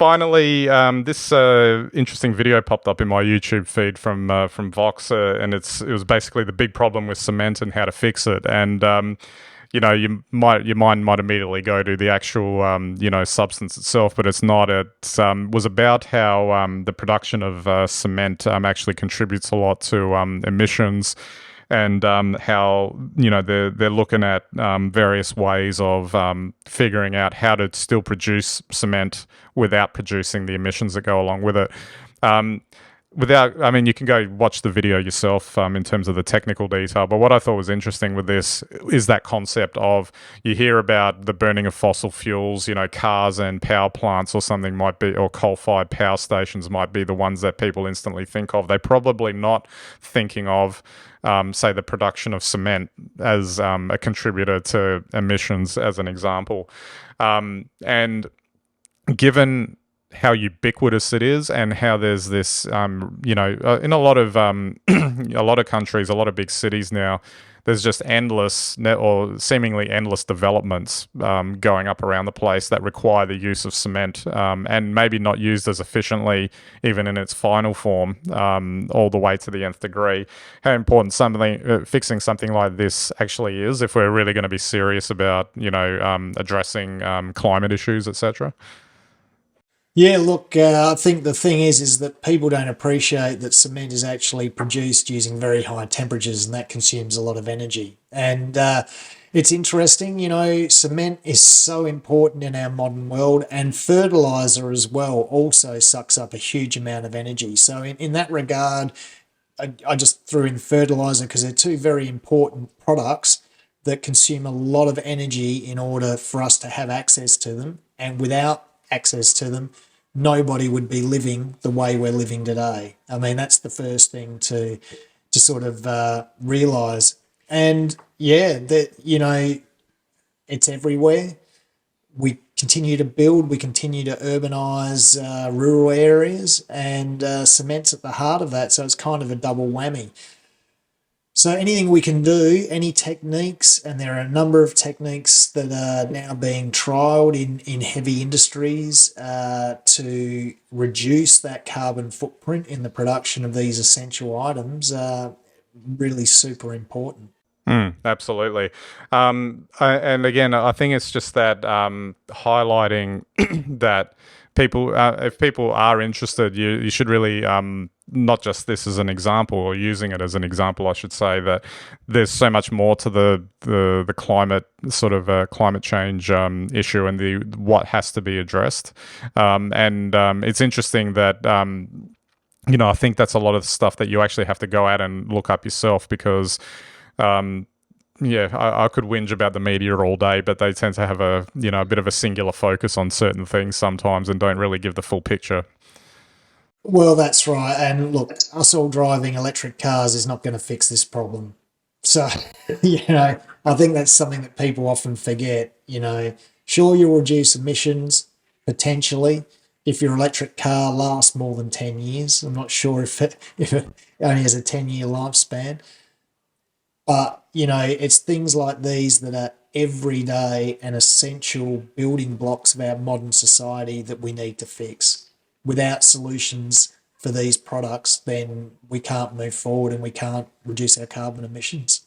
finally, this interesting video popped up in my YouTube feed from Vox, and it was basically the big problem with cement and how to fix it. And your mind might immediately go to the actual substance itself, but it's not. It was about how the production of cement actually contributes a lot to emissions. And how they're looking at various ways of figuring out how to still produce cement without producing the emissions that go along with it. You can go watch the video yourself in terms of the technical detail. But what I thought was interesting with this is that concept of, you hear about the burning of fossil fuels, cars and power plants or something might be, or coal-fired power stations might be the ones that people instantly think of. They're probably not thinking of say the production of cement as a contributor to emissions, as an example. And given how ubiquitous it is, and how there's this, in a lot of a lot of countries, a lot of big cities now, there's just endless or seemingly endless developments going up around the place that require the use of cement, and maybe not used as efficiently, even in its final form, all the way to the nth degree. How important fixing something like this actually is, if we're really going to be serious about addressing climate issues, etc. Yeah, look, I think the thing is that people don't appreciate that cement is actually produced using very high temperatures, and that consumes a lot of energy. And it's interesting, cement is so important in our modern world, and fertilizer as well also sucks up a huge amount of energy. So in that regard, I just threw in fertilizer because they're two very important products that consume a lot of energy in order for us to have access to them. And without access to them, nobody would be living the way we're living today. I mean, that's the first thing to sort of realize. And yeah, that it's everywhere. We continue to build, we continue to urbanize rural areas, and cement's at the heart of that. So it's kind of a double whammy. So anything we can do, any techniques, and there are a number of techniques that are now being trialled in heavy industries to reduce that carbon footprint in the production of these essential items, really super important. Absolutely. And again, I think it's just that highlighting that people, if people are interested, you should really, not just this as an example, or using it as an example, I should say, that there's so much more to the climate sort of climate change issue, and the what has to be addressed. And it's interesting that I think that's a lot of stuff that you actually have to go out and look up yourself, because I could whinge about the media all day, but they tend to have a bit of a singular focus on certain things sometimes, and don't really give the full picture. Well, that's right. And look, us all driving electric cars is not going to fix this problem. So, I think that's something that people often forget. Sure, you'll reduce emissions potentially if your electric car lasts more than 10 years. I'm not sure if it only has a 10-year lifespan. But, it's things like these that are everyday and essential building blocks of our modern society that we need to fix. Without solutions for these products, then we can't move forward and we can't reduce our carbon emissions.